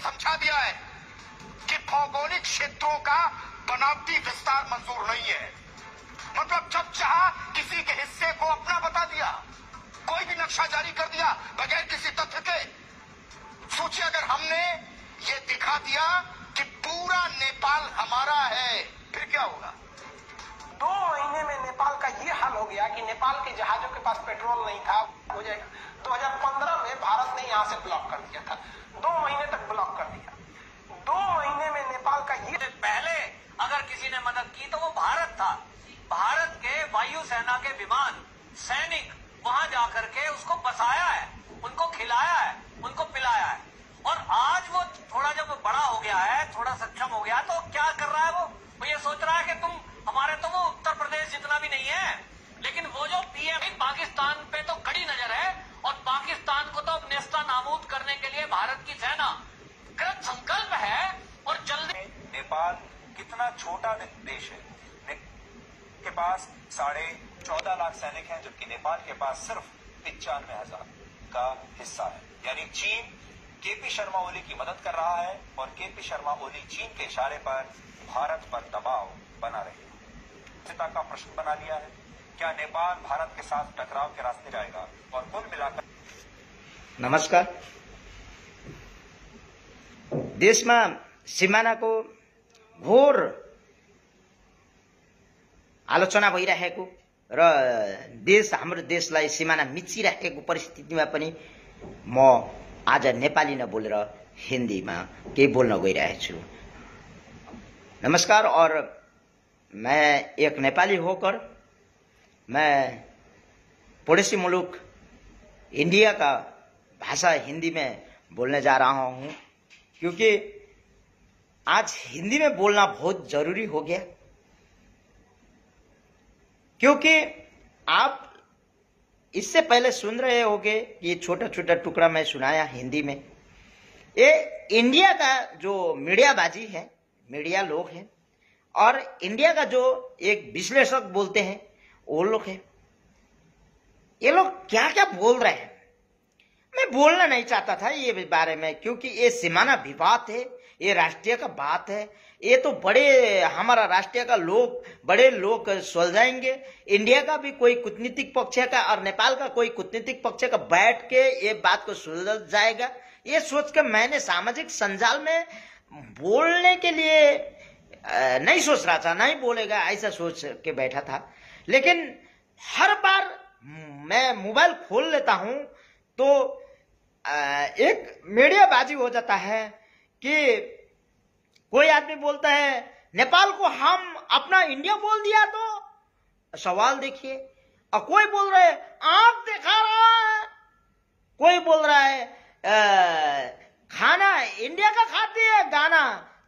समझा दिया है कि भौगोलिक क्षेत्रों का बनावटी विस्तार मंजूर नहीं है। मतलब जब चाहा किसी के हिस्से को अपना बता दिया, कोई भी नक्शा जारी कर दिया बगैर किसी तथ्य के। सोचिए अगर हमने ये दिखा दिया कि पूरा नेपाल हमारा है, फिर क्या होगा? 2 महीने में नेपाल का ये हाल हो गया कि नेपाल के जहाजों के पास पेट्रोल नहीं था। हो जाएगा 2015 में भारत ने यहां से ब्लॉक कर दिया था, 2 महीने तक ब्लॉक कर दिया। 2 महीने में नेपाल का ये पहले अगर किसी ने मदद की तो वो भारत था। भारत के वायुसेना के विमान सैनिक वहां जाकर के उसको बसाया है, उनको खिलाया है, उनको पिलाया है। और आज वो थोड़ा जब बड़ा हो गया है, थोड़ा सक्षम हो गया, तो क्या कर रहा है वो ये सोच रहा है कि तुम हमारे, तो वो उत्तर प्रदेश जितना भी नहीं है। लेकिन वो जो पीएम पाकिस्तान पे तो कड़ी नजर है और पाकिस्तान को तो अब नेस्ता नाबूद करने के लिए भारत की सेना कृत संकल्प है। और जल्दी नेपाल कितना छोटा देश है, के पास 14.5 लाख सैनिक हैं, जबकि नेपाल के पास सिर्फ 95,000 का हिस्सा है। यानी चीन केपी शर्मा ओली की मदद कर रहा है और केपी शर्मा ओली चीन के इशारे पर भारत पर दबाव बना रहे हैं। का प्रश्न बना लिया है, क्या नेपाल भारत के साथ टकराव के रास्ते जाएगा? और कुल मिलाकर नमस्कार। देश में सीमाना को घोर आलोचना भइरहेको र हाम्रो देशलाई सिमाना मिचिरहेको परिस्थितिमा पनि म आज नेपाली नबोलेर हिंदीमा केही बोल्न गइरहेको छु। नमस्कार। और मैं एक नेपाली होकर मैं पड़ोसी मुल्क इंडिया का भाषा हिंदी में बोलने जा रहा हूं, क्योंकि आज हिंदी में बोलना बहुत जरूरी हो गया। क्योंकि आप इससे पहले सुन रहे होंगे कि छोटा छोटा टुकड़ा मैं सुनाया हिंदी में। ये इंडिया का जो मीडियाबाजी है, मीडिया लोग हैं, और इंडिया का जो एक विश्लेषक बोलते हैं वो लोग हैं। ये लोग क्या क्या बोल रहे हैं, मैं बोलना नहीं चाहता था ये बारे में, क्योंकि ये सीमाना विवाद है, ये राष्ट्रीय का बात है। ये तो बड़े हमारा राष्ट्रीय का लोग, बड़े लोग सुलझाएंगे। इंडिया का भी कोई कूटनीतिक पक्ष का और नेपाल का कोई कूटनीतिक पक्ष का बैठ के ये बात को सुलझ जाएगा, ये सोच कर मैंने सामाजिक संजाल में बोलने के लिए नहीं सोच रहा था, नहीं बोलेगा ऐसा सोच के बैठा था। लेकिन हर बार मैं मोबाइल खोल लेता हूं तो एक मीडियाबाजी हो जाता है कि कोई आदमी बोलता है नेपाल को हम अपना इंडिया बोल दिया, तो सवाल देखिए। और कोई बोल रहा है आंख दिखा रहा है, कोई बोल रहा है खाना इंडिया का खाती है, गाना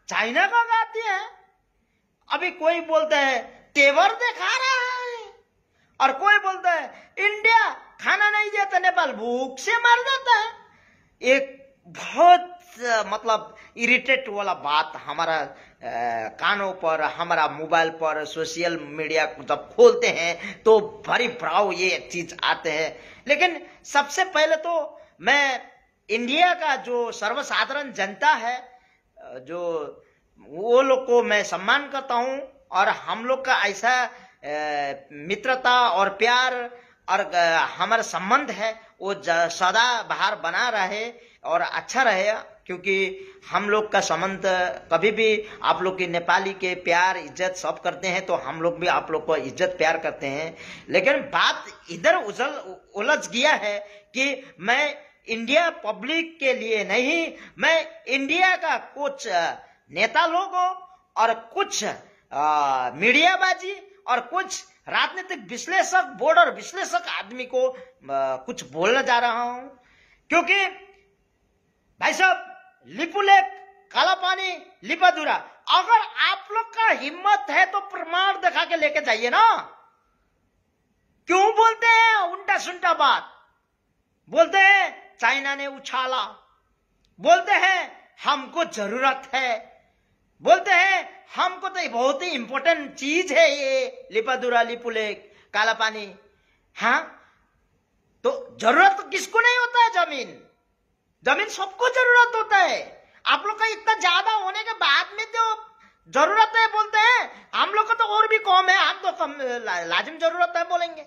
चाइना का गाती है। अभी कोई बोलता है तेवर दिखा रहा है, और कोई बोलता है इंडिया खाना नहीं देता, नेपाल भूख से मर जाता है। एक बहुत मतलब इरिटेट वाला बात हमारा कानों पर, हमारा मोबाइल पर, सोशल मीडिया जब खोलते हैं तो भरी भराव ये चीज आते हैं। लेकिन सबसे पहले तो मैं इंडिया का जो सर्वसाधारण जनता है, जो वो लोग को मैं सम्मान करता हूं, और हम लोग का ऐसा मित्रता और प्यार और हमारा संबंध है वो सदा बाहर बना रहे और अच्छा रहे, क्योंकि हम लोग का संबंध कभी भी आप लोग की नेपाली के प्यार इज्जत सब करते हैं, तो हम लोग भी आप लोग को इज्जत प्यार करते हैं। लेकिन बात इधर उलझ गया है कि मैं इंडिया पब्लिक के लिए नहीं, मैं इंडिया का कुछ नेता लोगों और कुछ मीडियाबाजी और कुछ राजनीतिक विश्लेषक, बॉर्डर विश्लेषक आदमी को कुछ बोलने जा रहा हूं। क्योंकि भाई साहब, लिपुलेख, कालापानी, लिपादुरा, अगर आप लोग का हिम्मत है तो प्रमाण दिखा के लेके जाइए ना। क्यों बोलते हैं उल्टा सुल्टा बात? बोलते हैं चाइना ने उछाला, बोलते हैं हमको जरूरत है, बोलते हैं हमको तो बहुत ही इंपॉर्टेंट चीज है ये लिपादुरा, लिपुलेख, कालापानी। हाँ, तो जरूरत किसको नहीं होता है? जमीन सबको जरूरत होता है। आप लोग का इतना ज्यादा होने के बाद में जो जरूरत है बोलते हैं, हम लोग का तो और भी कम है, हम तो कम लाजिम जरूरत है बोलेंगे।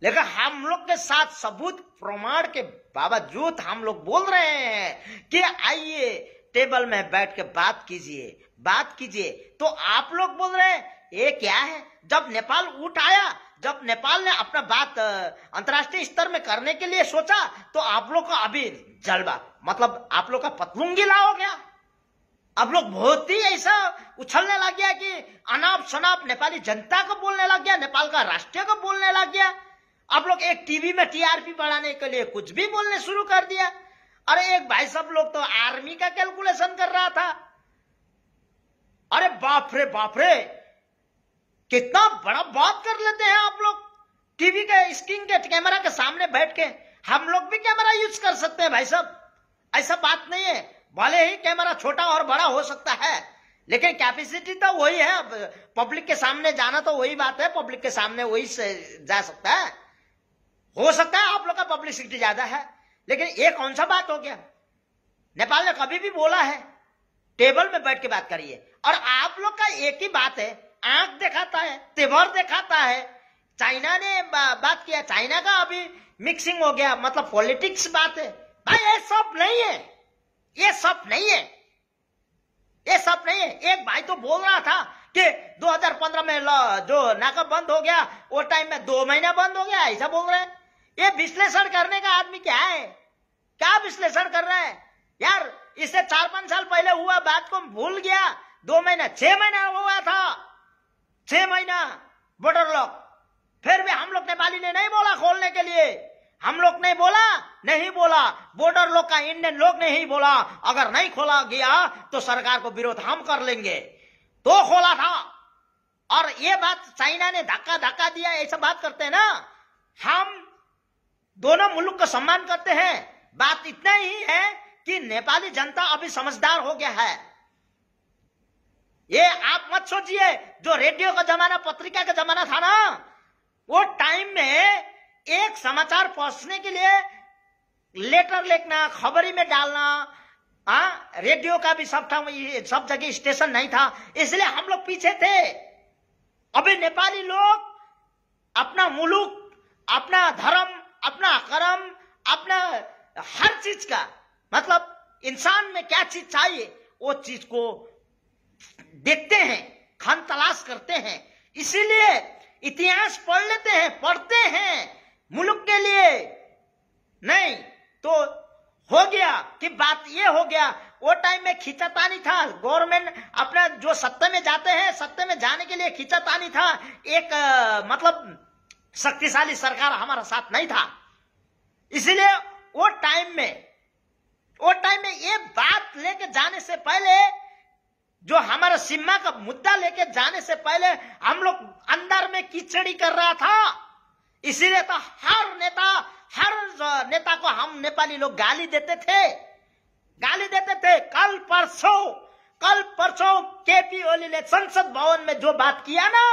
लेकिन हम लोग के साथ सबूत प्रमाण के बावजूद हम लोग बोल रहे हैं कि आइए टेबल में बैठ के बात कीजिए, तो आप लोग बोल रहे हैं ये क्या है। जब नेपाल उठ आया, जब नेपाल ने अपना बात अंतर्राष्ट्रीय स्तर में करने के लिए सोचा, तो आप लोग का अभी जलवा, मतलब आप लोग का पतलून गीला हो गया। आप लोग बहुत ही ऐसा उछलने लग गया कि अनाप शनाप नेपाली जनता को बोलने लग गया, नेपाल का राष्ट्रीय को बोलने लग गया। आप लोग एक टीवी में टीआरपी बढ़ाने के लिए कुछ भी बोलने शुरू कर दिया। अरे एक भाई सब लोग तो आर्मी का कैलकुलेशन कर रहा था। अरे बाप रे, कितना बड़ा बात कर लेते हैं आप लोग टीवी के स्क्रीन के कैमरा के सामने बैठ के। हम लोग भी कैमरा यूज कर सकते हैं भाई साहब, ऐसा बात नहीं है। भले ही कैमरा छोटा और बड़ा हो सकता है, लेकिन कैपेसिटी तो वही है। अब पब्लिक के सामने जाना तो वही बात है, पब्लिक के सामने वही से जा सकता है। हो सकता है आप लोग का पब्लिसिटी ज्यादा है, लेकिन ये कौन सा बात हो गया। नेपाल ने कभी भी बोला है टेबल में बैठ के बात करिए, और आप लोग का एक ही बात है, आंख दिखाता है, तेवर दिखाता है। चाइना ने बात किया, चाइना का अभी मिक्सिंग हो गया, मतलब पॉलिटिक्स बात है। भाई ये सब नहीं है, ये सब नहीं है। एक भाई तो बोल रहा था कि 2015 में जो नाका बंद हो गया वो टाइम में 2 महीना बंद हो गया, ऐसा बोल रहे हैं। ये विश्लेषण करने का आदमी क्या है, क्या विश्लेषण कर रहा है यार। इससे 4-5 साल पहले हुआ बात को भूल गया। 2 महीना 6 महीना हुआ था, 6 महीना बॉर्डर लॉक। फिर भी हम लोग नेपाली ने नहीं बोला खोलने के लिए, हम लोग ने नहीं बोला बॉर्डर लोग का, इंडियन लोग ने ही बोला अगर नहीं खोला गया तो सरकार को विरोध हम कर लेंगे, तो खोला था। और ये बात चाइना ने धक्का दिया, ऐसा बात करते हैं ना। हम दोनों मुल्क का सम्मान करते हैं। बात इतना ही है कि नेपाली जनता अभी समझदार हो गया है। ये आप मत सोचिए जो रेडियो का जमाना, पत्रिका का जमाना था ना, वो टाइम में एक समाचार पहुंचने के लिए लेटर लिखना, खबरी में डालना, रेडियो का भी सब था, सब जगह स्टेशन नहीं था, इसलिए हम लोग पीछे थे। अभी नेपाली लोग अपना मुलुक, अपना धर्म, अपना कर्म, अपना हर चीज का, मतलब इंसान में क्या चीज चाहिए वो चीज को देखते हैं, खान तलाश करते हैं। इसीलिए इतिहास पढ़ लेते हैं, पढ़ते हैं मुल्क के लिए। नहीं तो हो गया कि बात ये हो गया, वो टाइम में खींचातानी था। गवर्नमेंट अपना जो सत्ता में जाते हैं, सत्ता में जाने के लिए खींचातानी था। एक मतलब शक्तिशाली सरकार हमारा साथ नहीं था। इसलिए वो टाइम में ये बात लेके जाने से पहले, जो हमारा सीमा का मुद्दा लेके जाने से पहले हम लोग अंदर में कीचड़ी कर रहा था। इसीलिए तो हर नेता को हम नेपाली लोग गाली देते थे। कल परसों केपी ओली ने संसद भवन में जो बात किया ना,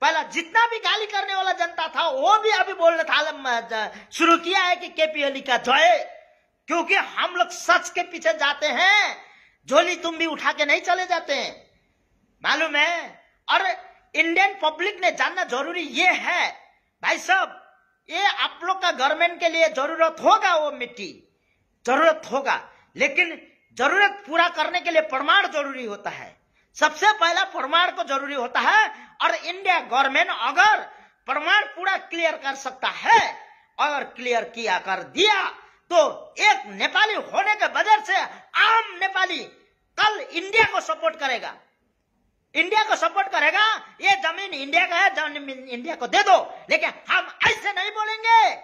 पहला जितना भी गाली करने वाला जनता था वो भी अभी बोलने था, शुरू किया है कि केपी ओली का जय, क्योंकि हम लोग सच के पीछे जाते हैं, झोली तुम भी उठा के नहीं चले जाते हैं, मालूम है। और इंडियन पब्लिक ने जानना जरूरी ये है भाई साहब, ये आप लोग का गवर्नमेंट के लिए जरूरत होगा, वो मिट्टी जरूरत होगा, लेकिन जरूरत पूरा करने के लिए प्रमाण जरूरी होता है। सबसे पहला प्रमाण को जरूरी होता है, और इंडिया गवर्नमेंट अगर प्रमाण पूरा क्लियर कर सकता है, अगर क्लियर किया कर दिया, तो एक नेपाली होने के वजह से आम नेपाली कल इंडिया को सपोर्ट करेगा, ये जमीन इंडिया का है, जमीन इंडिया को दे दो। लेकिन हम ऐसे नहीं बोलेंगे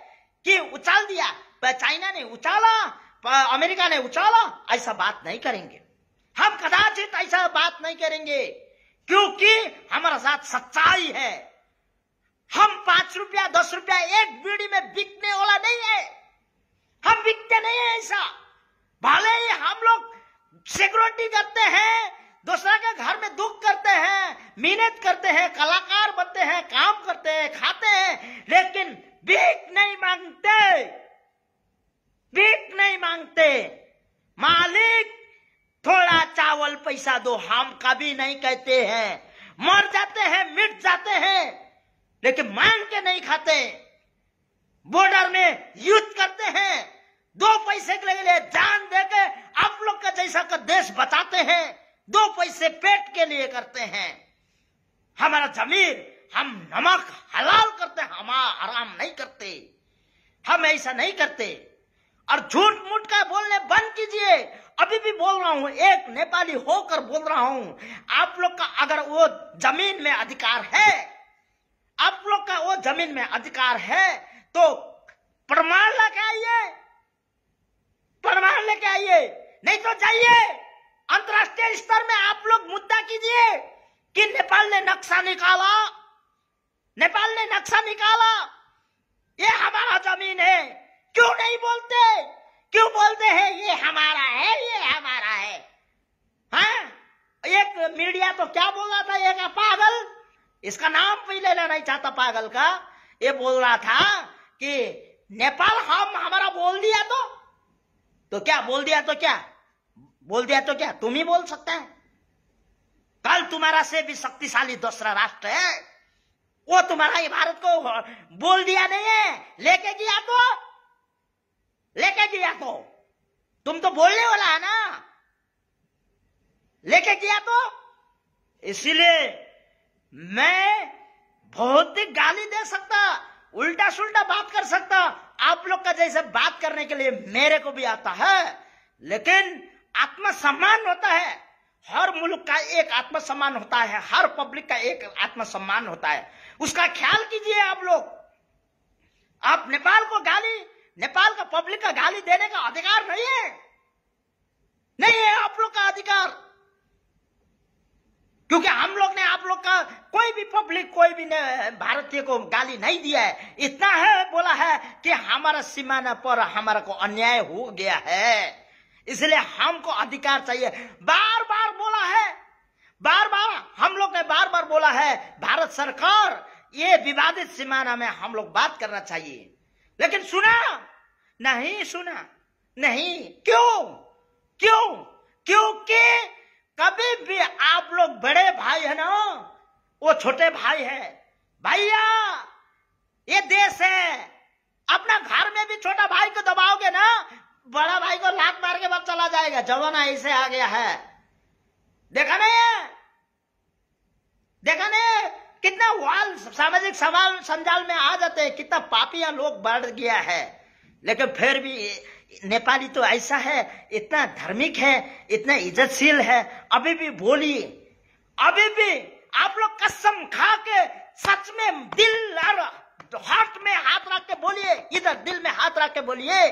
कि उछाल दिया, चाइना ने उछाला, अमेरिका ने उछाला, ऐसा बात नहीं करेंगे। हम कदाचित ऐसा बात नहीं करेंगे, क्योंकि हमारा साथ सच्चाई है। हम 5 रुपया 10 रुपया एक बीड़ी में बिकने वाला नहीं है, हम बिकते नहीं है ऐसा। भले ही हम लोग सिक्योरिटी करते हैं, दूसरा के घर में दुख करते हैं, मेहनत करते हैं, कलाकार बनते हैं, काम करते हैं, खाते हैं, लेकिन भीख नहीं मांगते। मालिक चावल पैसा दो, हम कभी नहीं कहते हैं। मर जाते हैं, मिट जाते हैं, लेकिन मांग के नहीं खाते। बॉर्डर में युद्ध करते हैं, 2 पैसे के लिए जान देके आप लोग का जैसा का देश बचाते हैं, 2 पैसे पेट के लिए करते हैं। हमारा जमीन, हम नमक हलाल करते हैं, हम हराम नहीं करते, हम ऐसा नहीं करते। और झूठ मूठ का बोलने बंद कीजिए। अभी भी बोल रहा हूं, एक नेपाली होकर बोल रहा हूं, आप लोग का अगर वो जमीन में अधिकार है, आप लोग का वो जमीन में अधिकार है, तो प्रमाण लेके आइए, प्रमाण लेके आइए। नहीं तो जाइए अंतर्राष्ट्रीय स्तर में आप लोग मुद्दा कीजिए कि नेपाल ने नक्शा निकाला, नेपाल ने नक्शा निकाला, ये हमारा जमीन है। क्यों नहीं बोलते? क्यों बोलते हैं ये हमारा है, ये हमारा है? हाँ, एक मीडिया तो क्या बोल रहा था, एक पागल, इसका नाम भी लेना नहीं चाहता पागल का, ये बोल रहा था कि नेपाल हम हमारा बोल दिया तो क्या बोल दिया, तो क्या बोल दिया, तो क्या तुम ही बोल सकते हैं? कल तुम्हारा से भी शक्तिशाली दूसरा राष्ट्र है, वो तुम्हारा ये भारत को बोल दिया नहीं है, लेके गया तो तुम तो बोलने वाला है ना, लेके गया तो। इसीलिए मैं बहुत ही गाली दे सकता, उल्टा सुल्टा बात कर सकता, आप लोग का जैसे बात करने के लिए मेरे को भी आता है, लेकिन आत्मसम्मान होता है। हर मुल्क का एक आत्मसम्मान होता है, हर पब्लिक का एक आत्मसम्मान होता है, उसका ख्याल कीजिए आप लोग। आप नेपाल को गाली, नेपाल का पब्लिक का गाली देने का अधिकार नहीं है, नहीं है आप लोग का अधिकार, क्योंकि हम लोग ने आप लोग का कोई भी पब्लिक, कोई भी भारतीय को गाली नहीं दिया है। इतना है बोला है कि हमारा सीमाना पर हमारा को अन्याय हो गया है, इसलिए हमको अधिकार चाहिए। बार बार बोला है, बार बार हम लोग ने बार बार बोला है, भारत सरकार ये विवादित सीमाना में हम लोग बात करना चाहिए, लेकिन सुना नहीं, सुना नहीं। क्योंकि कभी भी आप लोग बड़े भाई है ना, वो छोटे भाई है। भैया ये देश है, अपना घर में भी छोटा भाई को दबाओगे ना, बड़ा भाई को लात मार के बाद चला जाएगा। जमाना ऐसे आ गया है, देखा नहीं? कितना वाल सामाजिक सवाल संजाल में आ जाते हैं, कितना पापियां लोग बढ़ गया है। लेकिन फिर भी नेपाली तो ऐसा है, इतना धार्मिक है, इतना इज्जतशील है। अभी भी बोलिए, अभी भी आप लोग कसम खा के सच में दिल और हाथ में हाथ रख के बोलिए, इधर दिल में हाथ रख के बोलिए,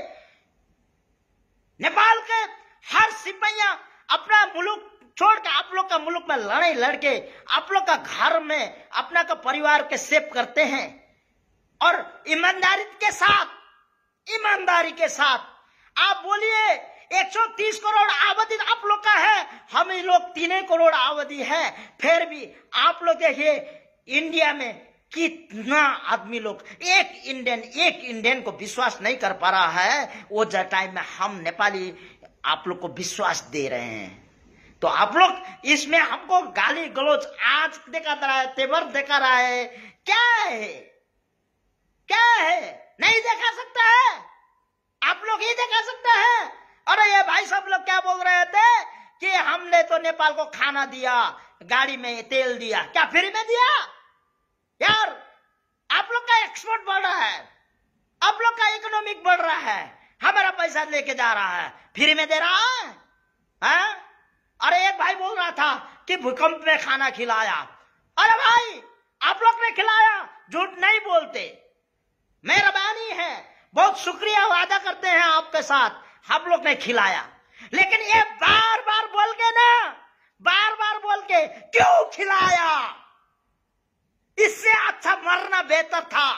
नेपाल के हर सिपाहिया अपना मुल्क छोड़ के आप लोग का मुल्क में लड़ाई लड़के आप लोग का घर में अपना का परिवार के सेव करते हैं, और ईमानदारी के साथ आप बोलिए। 130 करोड़ आबादी आप लोग का है, हम ही लोग 3 करोड़ आबादी है, फिर भी आप लोग देखिए इंडिया में कितना आदमी लोग एक इंडियन को विश्वास नहीं कर पा रहा है। वो टाइम में हम नेपाली आप लोग को विश्वास दे रहे हैं, तो आप लोग इसमें हमको गाली गलौज आज दिखा रहा है, तेवर दिखा रहा है, क्या है नहीं देखा सकता है? आप लोग ही देखा सकता है। अरे ये भाई सब लोग क्या बोल रहे थे कि हमने तो नेपाल को खाना दिया, गाड़ी में तेल दिया, क्या फ्री में दिया? यार आप लोग का एक्सपोर्ट बढ़ रहा है, आप लोग का इकोनॉमिक बढ़ रहा है, हमारा पैसा लेके जा रहा है, फ्री में दे रहा है? हाँ? अरे एक भाई बोल रहा था कि भूकंप में खाना खिलाया। अरे भाई आप लोग ने खिलाया, झूठ नहीं बोलते, मेहरबानी है, बहुत शुक्रिया वादा करते हैं आपके साथ, हम लोग ने खिलाया। लेकिन ये बार बार बोल के क्यों खिलाया? इससे अच्छा मरना बेहतर था।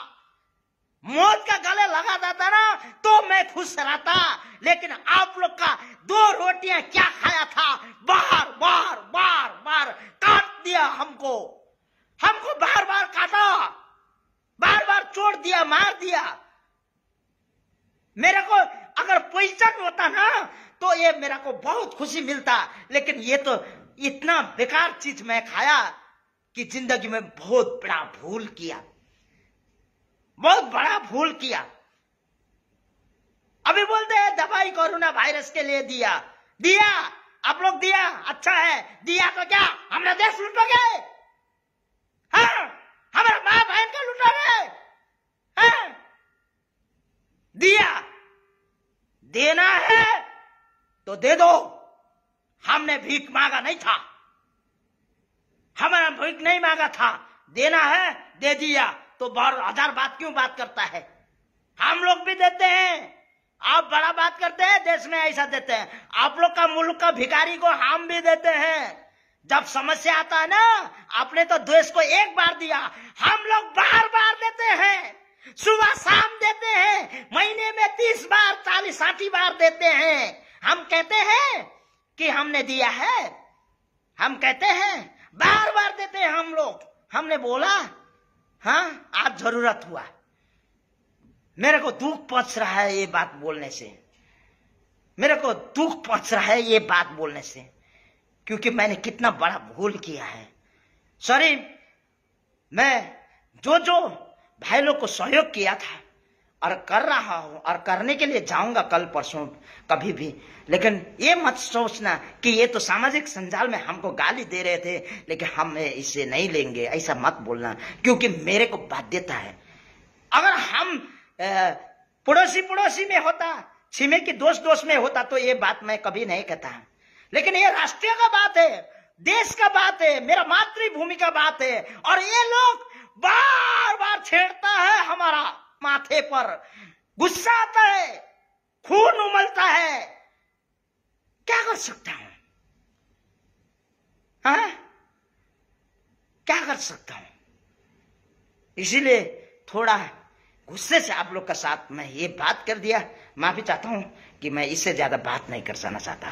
मौत का गले लगा देता ना तो मैं खुश रहता, लेकिन आप लोग का 2 रोटियां क्या खाया था, बार काट दिया हमको बार काटा, बार चोट दिया, मार दिया। मेरे को अगर पोजीशन होता ना तो ये मेरा को बहुत खुशी मिलता, लेकिन ये तो इतना बेकार चीज मैं खाया कि जिंदगी में बहुत बड़ा भूल किया, बहुत बड़ा भूल किया। अभी बोलते हैं दवाई कोरोना वायरस के लिए दिया, आप लोग दिया, अच्छा है, दिया तो क्या हमारा देश लूटोगे? हाँ, हमारा माँ बहन का लूटोगे? हाँ, दिया, देना है तो दे दो। हमने भीख मांगा नहीं था, हमारा भीख नहीं मांगा था, देना है दे दिया। तो 1000 बात क्यों बात करता है? हम लोग भी देते हैं, आप बड़ा बात करते हैं, देश में ऐसा देते हैं। आप लोग का मुल्क का भिखारी को हम भी देते हैं। जब समस्या आता है ना, आपने तो देश को एक बार दिया, हम लोग बार बार देते हैं, सुबह शाम देते हैं, महीने में 30 बार 40-60 बार देते हैं। हम कहते हैं कि हमने दिया है, हम कहते हैं, बार बार देते हैं हम लोग। हमने बोला हाँ आज जरूरत हुआ। मेरे को दुख पहुंच रहा है ये बात बोलने से, मेरे को दुख पहुंच रहा है ये बात बोलने से, क्योंकि मैंने कितना बड़ा भूल किया है। सॉरी, मैं जो भाई लोग को सहयोग किया था और कर रहा हूं और करने के लिए जाऊंगा कल परसों कभी भी, लेकिन ये मत सोचना कि ये तो सामाजिक संजाल में हमको गाली दे रहे थे लेकिन हम इसे नहीं लेंगे, ऐसा मत बोलना, क्योंकि मेरे को बाध्यता है। अगर हम पड़ोसी में होता, छिमेकी दोस्त में होता तो ये बात मैं कभी नहीं कहता, लेकिन ये राष्ट्रीय का बात है, देश का बात है, मेरा मातृभूमि का बात है, और ये लोग बार बार छेड़ता है हमारा माथे पर, गुस्सा आता है, खून उमलता है, क्या कर सकता हूं? हाँ, क्या कर सकता हूं? इसीलिए थोड़ा गुस्से से आप लोग का साथ मैं ये बात कर दिया। माफी चाहता हूं कि मैं इससे ज्यादा बात नहीं कर जाना चाहता।